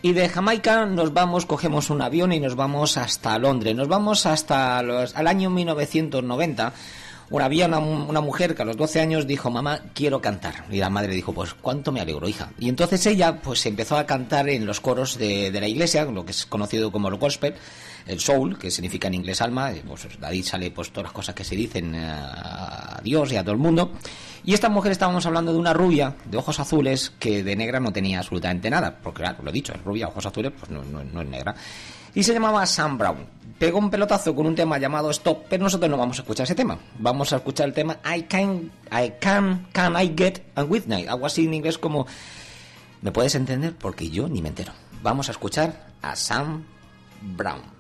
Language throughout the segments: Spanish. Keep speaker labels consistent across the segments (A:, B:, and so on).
A: Y de Jamaica cogemos un avión y nos vamos hasta Londres. Nos vamos hasta al año 1990. Había una mujer que a los 12 años dijo: mamá, quiero cantar. Y la madre dijo: pues cuánto me alegro, hija. Y entonces ella pues empezó a cantar en los coros de la iglesia, lo que es conocido como el gospel, el soul, que significa en inglés alma. Pues de ahí sale pues todas las cosas que se dicen a Dios y a todo el mundo. Y esta mujer, estábamos hablando de una rubia de ojos azules que de negra no tenía absolutamente nada, porque claro, lo he dicho, es rubia, ojos azules, pues no es negra. Y se llamaba Sam Brown. Pegó un pelotazo con un tema llamado Stop, pero nosotros no vamos a escuchar ese tema. Vamos a escuchar el tema Can I Get a Weeknight? Algo así en inglés como: ¿me puedes entender? Porque yo ni me entero. Vamos a escuchar a Sam Brown.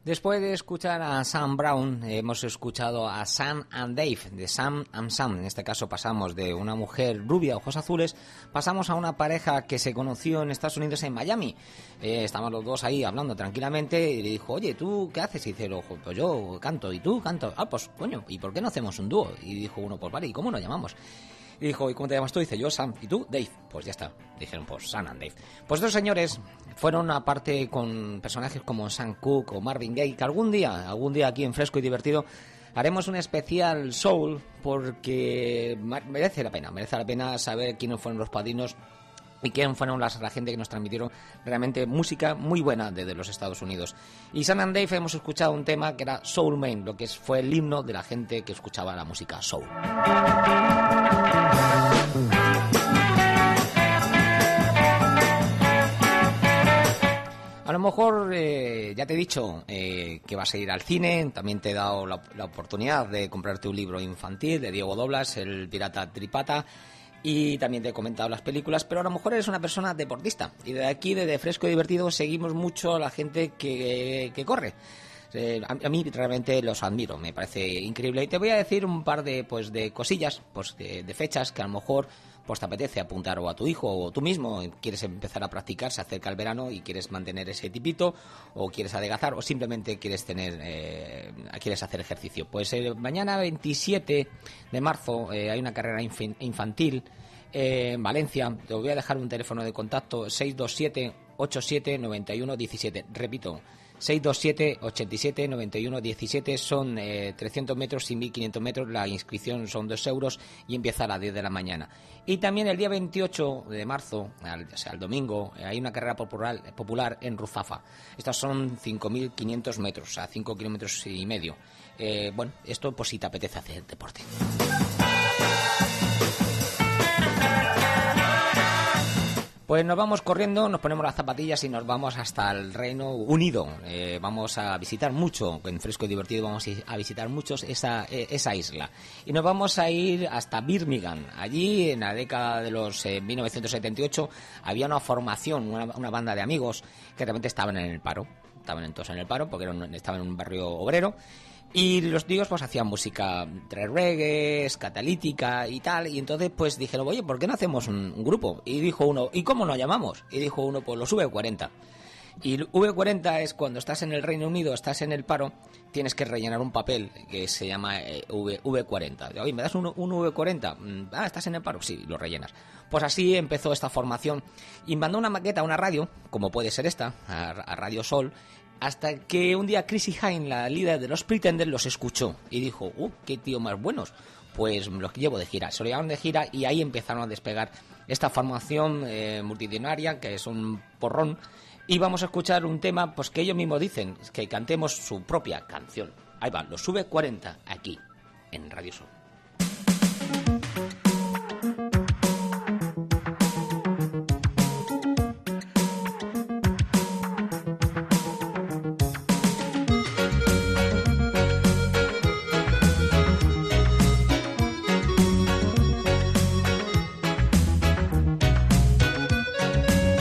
A: Después de escuchar a Sam Brown, hemos escuchado a Sam and Dave, de Sam and Sam. En este caso pasamos de una mujer rubia, ojos azules, pasamos a una pareja que se conoció en Estados Unidos, en Miami. Estaban los dos ahí hablando tranquilamente y le dijo: oye, ¿tú qué haces? Y dice: pues yo canto. ¿Y tú? Canto. Ah, pues coño, ¿y por qué no hacemos un dúo? Y dijo uno: pues vale, ¿y cómo nos llamamos? Y dijo: ¿y cómo te llamas tú? Dice: yo Sam. ¿Y tú? Dave. Pues ya está. Dijeron: pues Sam and Dave. Pues estos señores fueron aparte con personajes como Sam Cooke o Marvin Gaye, que algún día aquí en Fresco y Divertido haremos un especial soul, porque merece la pena saber quiénes fueron los padrinos y quién fueron la gente que nos transmitieron realmente música muy buena desde los Estados Unidos. Y Sam and Dave hemos escuchado un tema que era Soul Man, lo que fue el himno de la gente que escuchaba la música soul. A lo mejor ya te he dicho que vas a ir al cine. También te he dado la oportunidad de comprarte un libro infantil de Diego Doblas, El pirata Tripata, y también te he comentado las películas. Pero a lo mejor eres una persona deportista, y de aquí, desde Fresco y Divertido, seguimos mucho a la gente que corre. A mí realmente los admiro, me parece increíble. Y te voy a decir un par de cosillas, de fechas que a lo mejor pues te apetece apuntar, o a tu hijo o tú mismo quieres empezar a practicar, se acerca el verano y quieres mantener ese tipito, o quieres adelgazar, o simplemente quieres hacer ejercicio. Pues mañana 27 de marzo hay una carrera infantil en Valencia. Te voy a dejar un teléfono de contacto: 627 87 91 17. Repito, 627 87 91 17. Son 300 metros y 1500 metros. La inscripción son 2 euros y empieza a las 10 de la mañana. Y también el día 28 de marzo, el domingo, hay una carrera popular en Ruzafa. Estas son 5.500 metros, o sea, 5 kilómetros y medio. Bueno, esto pues si te apetece hacer deporte. Pues nos vamos corriendo, nos ponemos las zapatillas y nos vamos hasta el Reino Unido. Vamos a visitar mucho, en Fresco y Divertido vamos a visitar muchos esa isla. Y nos vamos a ir hasta Birmingham. Allí, en la década de los 1978, había una formación, una banda de amigos que realmente estaban en el paro. Estaban todos en el paro porque estaban en un barrio obrero. Y los tíos pues hacían música entre reggae, catalítica y tal. Y entonces pues dijeron: oye, ¿por qué no hacemos un grupo? Y dijo uno: ¿y cómo nos llamamos? Y dijo uno: pues los V40. Y el V40 es cuando estás en el Reino Unido, estás en el paro, tienes que rellenar un papel que se llama V40. Oye, ¿me das un V40? ¿Estás en el paro? Sí, lo rellenas. Pues así empezó esta formación y mandó una maqueta a una radio, como puede ser esta, a Radio Sol, Hasta que un día Chrissie Hynde, la líder de los Pretenders, los escuchó y dijo, qué tío más buenos, pues los llevo de gira. Se lo llevaron de gira y ahí empezaron a despegar esta formación multitudinaria, que es un porrón. Y vamos a escuchar un tema pues que ellos mismos dicen, que cantemos su propia canción. Ahí va, los Sube 40, aquí, en Radio Sol.